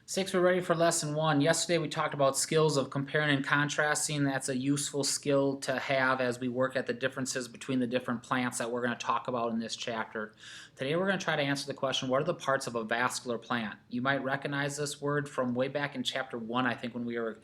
Six, we're ready for lesson one. Yesterday we talked about skills of comparing and contrasting. That's a useful skill to have as we work at the differences between the different plants that we're going to talk about in this chapter. Today we're going to try to answer the question, what are the parts of a vascular plant? You might recognize this word from way back in chapter one, I think, when we were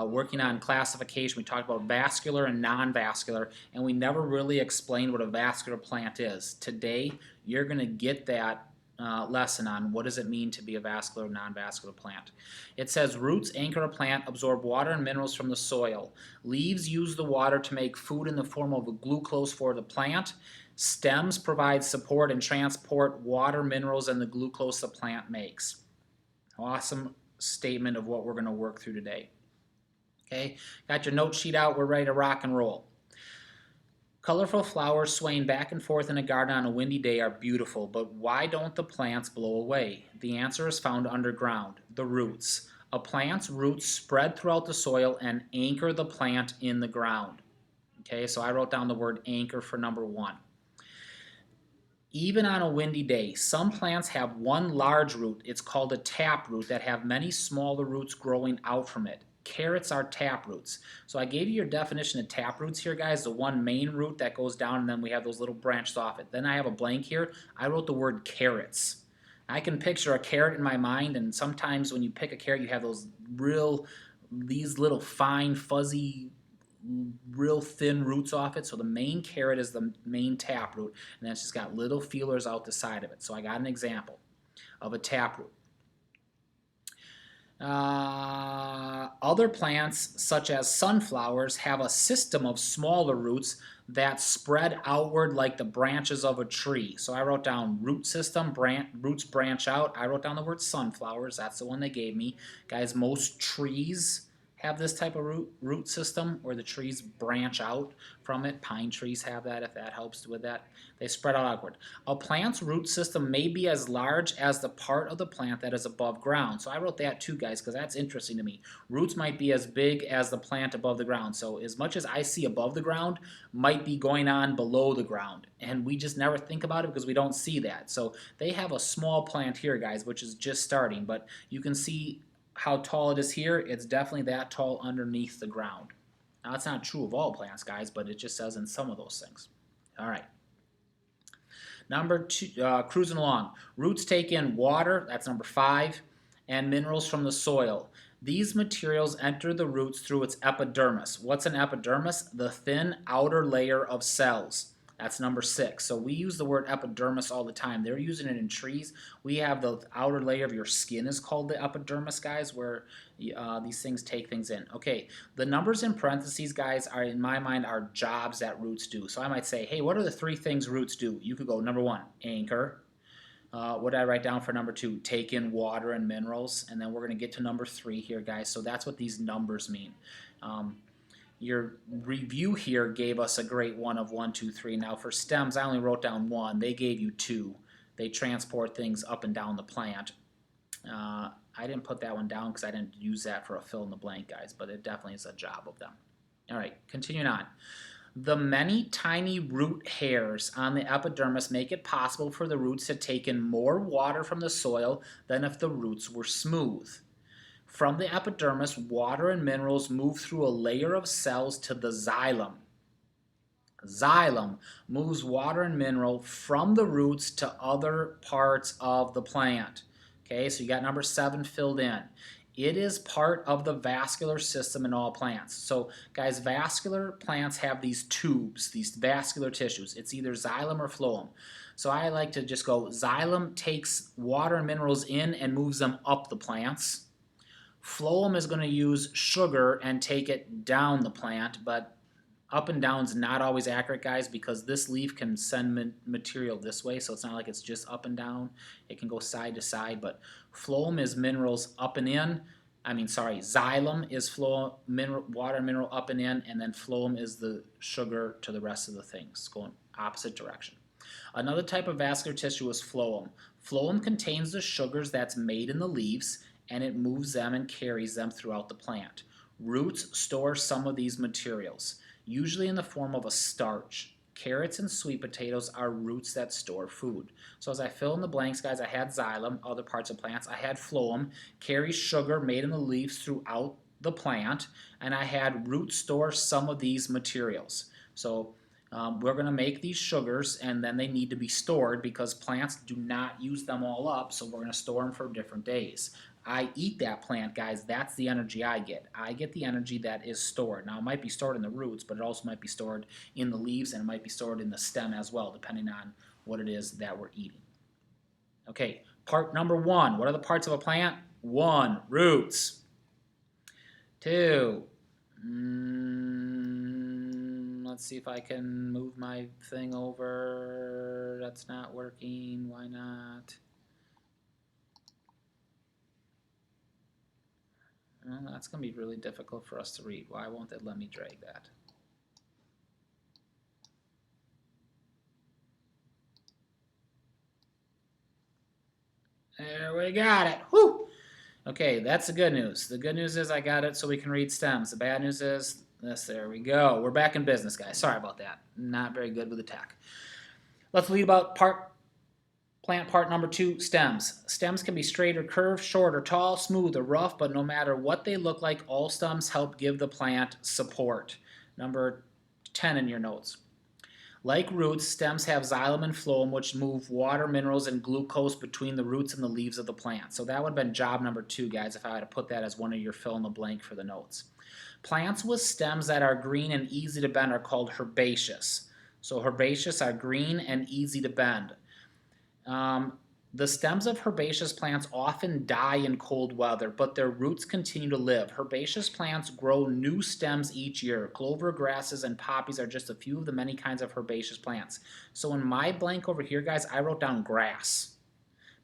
working on classification. We talked about vascular and non-vascular, and we never really explained what a vascular plant is. Today you're going to get that lesson on what does it mean to be a vascular or non-vascular plant. It says roots anchor a plant, absorb water and minerals from the soil. Leaves use the water to make food in the form of a glucose for the plant. Stems provide support and transport water, minerals, and the glucose the plant makes. Awesome statement of what we're going to work through today. Okay, got your note sheet out, we're ready to rock and roll. Colorful flowers swaying back and forth in a garden on a windy day are beautiful, but why don't the plants blow away? The answer is found underground, the roots. A plant's roots spread throughout the soil and anchor the plant in the ground. Okay, so I wrote down the word anchor for number one. Even on a windy day, some plants have one large root, it's called a taproot, that have many smaller roots growing out from it. Carrots are taproots. So I gave you your definition of taproots here, guys, the one main root that goes down and then we have those little branches off it. Then I have a blank here. I wrote the word carrots. I can picture a carrot in my mind, and sometimes when you pick a carrot you have these little fine, fuzzy, real thin roots off it. So the main carrot is the main taproot, and then it's just got little feelers out the side of it. So I got an example of a taproot. Other plants, such as sunflowers, have a system of smaller roots that spread outward like the branches of a tree. So I wrote down root system, roots branch out. I wrote down the word sunflowers. That's the one they gave me. Guys, most trees have this type of root system where the trees branch out from it. Pine trees have that, if that helps with that. They spread out outward. A plant's root system may be as large as the part of the plant that is above ground. So I wrote that too, guys, because that's interesting to me. Roots might be as big as the plant above the ground. So as much as I see above the ground might be going on below the ground. And we just never think about it because we don't see that. So they have a small plant here, guys, which is just starting. But you can see how tall it is here. It's definitely that tall underneath the ground. Now, that's not true of all plants, guys, but it just says in some of those things. All right. Number two, cruising along. Roots take in water, that's number 5, and minerals from the soil. These materials enter the roots through its epidermis. What's an epidermis? The thin outer layer of cells. That's number 6. So we use the word epidermis all the time. They're using it in trees. We have the outer layer of your skin is called the epidermis, guys, where these things take things in. Okay, the numbers in parentheses, guys, are in my mind are jobs that roots do. So I might say, hey, what are the 3 things roots do? You could go number 1, anchor. What did I write down for number 2? Take in water and minerals. And then we're going to get to number 3 here, guys. So that's what these numbers mean. Your review here gave us a great one of 1, 2, 3. Now for stems, I only wrote down 1. They gave you 2. They transport things up and down the plant. I didn't put that one down because I didn't use that for a fill in the blank, guys, but it definitely is a job of them. All right, continuing on. The many tiny root hairs on the epidermis make it possible for the roots to take in more water from the soil than if the roots were smooth. From the epidermis, water and minerals move through a layer of cells to the xylem. Xylem moves water and mineral from the roots to other parts of the plant. Okay, so you got number 7 filled in. It is part of the vascular system in all plants. So, guys, vascular plants have these tubes, these vascular tissues. It's either xylem or phloem. So I like to just go, xylem takes water and minerals in and moves them up the plants. Phloem is going to use sugar and take it down the plant, but up and down is not always accurate, guys, because this leaf can send material this way, so it's not like it's just up and down. It can go side to side, but phloem is minerals up and in. Xylem is water and mineral up and in, and then phloem is the sugar to the rest of the things, going opposite direction. Another type of vascular tissue is phloem. Phloem contains the sugars that's made in the leaves, and it moves them and carries them throughout the plant. Roots store some of these materials, usually in the form of a starch. Carrots and sweet potatoes are roots that store food. So as I fill in the blanks, guys, I had xylem, other parts of plants. I had phloem, carries sugar made in the leaves throughout the plant, and I had root store some of these materials. So we're going to make these sugars, and then they need to be stored because plants do not use them all up, so we're going to store them for different days. I eat that plant, guys. That's the energy I get. I get the energy that is stored. Now, it might be stored in the roots, but it also might be stored in the leaves, and it might be stored in the stem as well, depending on what it is that we're eating. Okay, part number 1. What are the parts of a plant? 1, roots. 2, let's see if I can move my thing over. That's not working. Why not? Well, that's going to be really difficult for us to read. Why won't it let me drag that? There we got it. Whew! Okay, that's the good news. The good news is I got it so we can read stems. The bad news is this. There we go. We're back in business, guys. Sorry about that. Not very good with the tech. Let's read about plant part number 2, stems. Stems can be straight or curved, short or tall, smooth or rough, but no matter what they look like, all stems help give the plant support. Number 10 in your notes. Like roots, stems have xylem and phloem, which move water, minerals, and glucose between the roots and the leaves of the plant. So that would have been job number 2, guys, if I had to put that as one of your fill in the blank for the notes. Plants with stems that are green and easy to bend are called herbaceous. So herbaceous are green and easy to bend. The stems of herbaceous plants often die in cold weather, but their roots continue to live. Herbaceous plants grow new stems each year. Clover, grasses, and poppies are just a few of the many kinds of herbaceous plants. So in my blank over here, guys, I wrote down grass.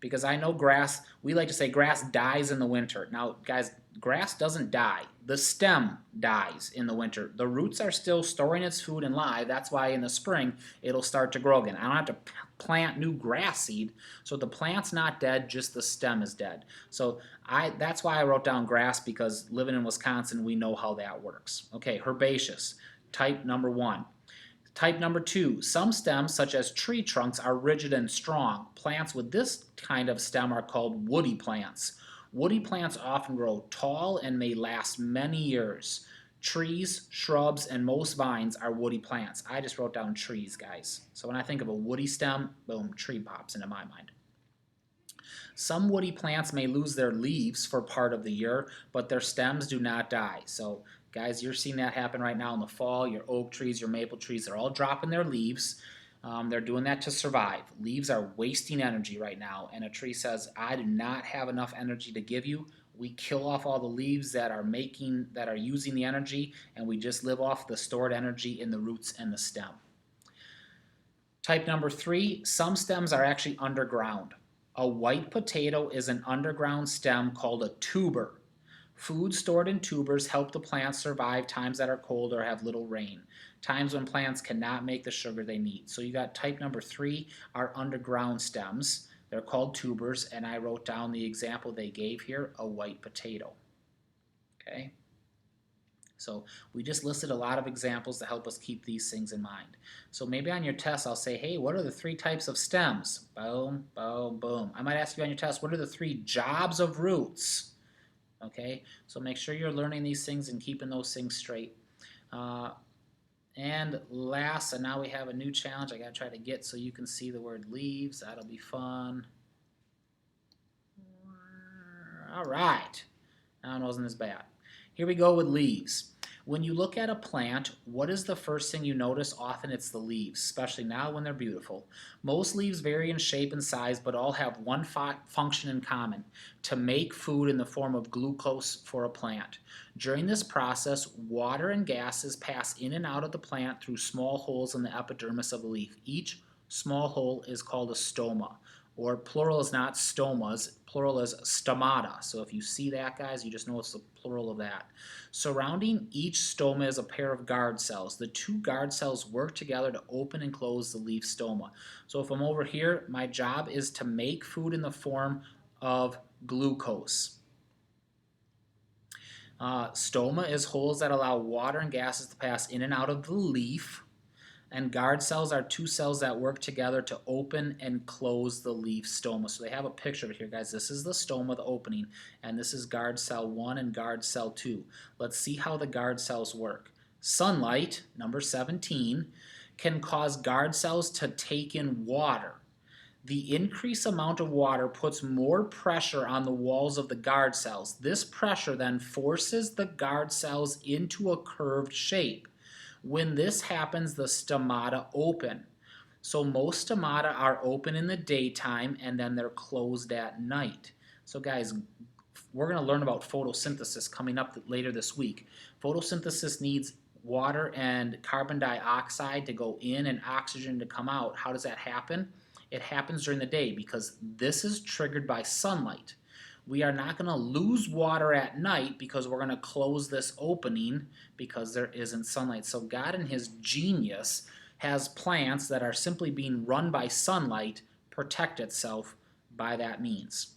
Because I know grass, we like to say grass dies in the winter. Now, guys, grass doesn't die. The stem dies in the winter. The roots are still storing its food and live. That's why in the spring, it'll start to grow again. I don't have to plant new grass seed. So the plant's not dead, just the stem is dead. So that's why I wrote down grass, because living in Wisconsin, we know how that works. Okay, herbaceous, type number 1. Type number 2, some stems, such as tree trunks, are rigid and strong. Plants with this kind of stem are called woody plants. Woody plants often grow tall and may last many years. Trees, shrubs, and most vines are woody plants. I just wrote down trees, guys. So when I think of a woody stem, boom, tree pops into my mind. Some woody plants may lose their leaves for part of the year, but their stems do not die. So guys, you're seeing that happen right now in the fall. Your oak trees, your maple trees, they're all dropping their leaves. They're doing that to survive. Leaves are wasting energy right now, and a tree says, I do not have enough energy to give you. We kill off all the leaves that are using the energy, and we just live off the stored energy in the roots and the stem. Type number 3, some stems are actually underground. A white potato is an underground stem called a tuber. Food stored in tubers help the plants survive times that are cold or have little rain, times when plants cannot make the sugar they need. So you got type number 3 are underground stems. They're called tubers, and I wrote down the example they gave here, a white potato. Okay? So we just listed a lot of examples to help us keep these things in mind. So maybe on your test I'll say, hey, what are the 3 types of stems? Boom, boom, boom. I might ask you on your test, what are the 3 jobs of roots? Okay, so make sure you're learning these things and keeping those things straight. And last, and now we have a new challenge I got to try to get so you can see the word leaves. That'll be fun. All right, now it wasn't as bad. Here we go with leaves. When you look at a plant, what is the first thing you notice? Often it's the leaves, especially now when they're beautiful. Most leaves vary in shape and size, but all have one function in common: to make food in the form of glucose for a plant. During this process, water and gases pass in and out of the plant through small holes in the epidermis of the leaf. Each small hole is called a stoma. Or plural is not stomas, plural is stomata. So if you see that, guys, you just know it's the plural of that. Surrounding each stoma is a pair of guard cells. The 2 guard cells work together to open and close the leaf stoma. So if I'm over here, my job is to make food in the form of glucose. Stoma is holes that allow water and gases to pass in and out of the leaf. And guard cells are two cells that work together to open and close the leaf stoma. So they have a picture of it here, guys. This is the stoma, the opening, and this is guard cell 1 and guard cell 2. Let's see how the guard cells work. Sunlight, number 17, can cause guard cells to take in water. The increased amount of water puts more pressure on the walls of the guard cells. This pressure then forces the guard cells into a curved shape. When this happens, the stomata open. So most stomata are open in the daytime and then they're closed at night. So guys, we're going to learn about photosynthesis coming up later this week. Photosynthesis needs water and carbon dioxide to go in and oxygen to come out. How does that happen? It happens during the day because this is triggered by sunlight. We are not going to lose water at night because we're going to close this opening because there isn't sunlight. So God in His genius has plants that are simply being run by sunlight protect itself by that means.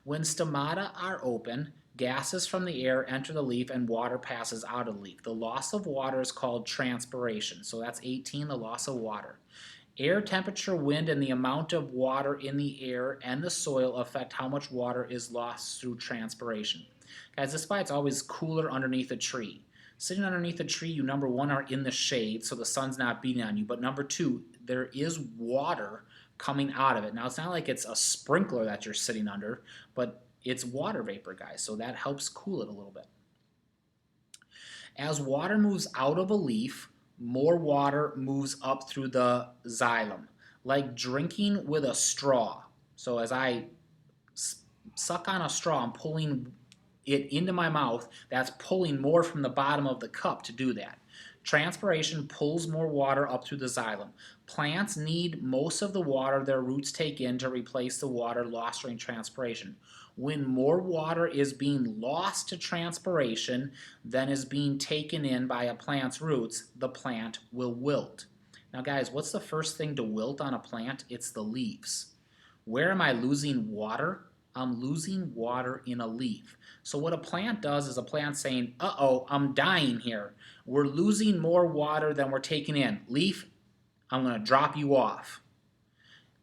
When stomata are open, gases from the air enter the leaf and water passes out of the leaf. The loss of water is called transpiration. So that's 18, the loss of water. Air temperature, wind, and the amount of water in the air and the soil affect how much water is lost through transpiration. Guys, this is why it's always cooler underneath a tree. Sitting underneath a tree, you number one are in the shade, so the sun's not beating on you, but number two, there is water coming out of it. Now, it's not like it's a sprinkler that you're sitting under, but it's water vapor, guys, so that helps cool it a little bit. As water moves out of a leaf, more water moves up through the xylem, like drinking with a straw. So as I suck on a straw, I'm pulling it into my mouth. That's pulling more from the bottom of the cup to do that. Transpiration pulls more water up through the xylem. Plants need most of the water their roots take in to replace the water lost during transpiration. When more water is being lost to transpiration than is being taken in by a plant's roots, the plant will wilt. Now guys, what's the first thing to wilt on a plant? It's the leaves. Where am I losing water? I'm losing water in a leaf. So what a plant does is a plant saying, uh-oh, I'm dying here. We're losing more water than we're taking in. Leaf, I'm going to drop you off.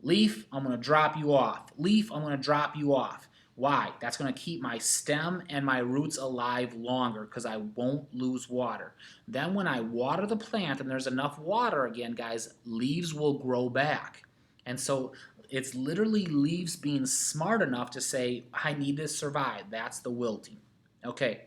Leaf, I'm going to drop you off. Leaf, I'm going to drop you off. Why? That's going to keep my stem and my roots alive longer because I won't lose water. Then when I water the plant and there's enough water again, guys, leaves will grow back. And so it's literally leaves being smart enough to say, I need to survive. That's the wilting. Okay.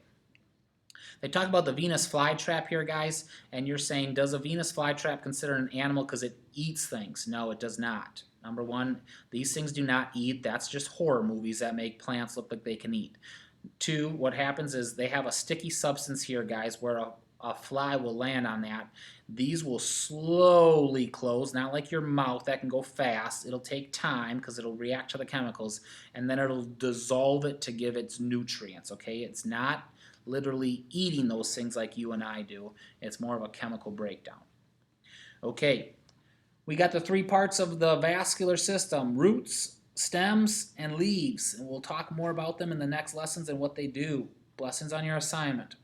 They talk about the Venus flytrap here, guys, and you're saying, does a Venus flytrap consider an animal because it eats things? No, it does not. Number one, these things do not eat. That's just horror movies that make plants look like they can eat. Two, what happens is they have a sticky substance here, guys, where a fly will land on that. These will slowly close, not like your mouth that can go fast. It'll take time because it'll react to the chemicals, and then it'll dissolve it to give its nutrients, okay? It's not literally eating those things like you and I do. It's more of a chemical breakdown. Okay. We got the three parts of the vascular system: roots, stems, and leaves. And we'll talk more about them in the next lessons and what they do. Blessings on your assignment.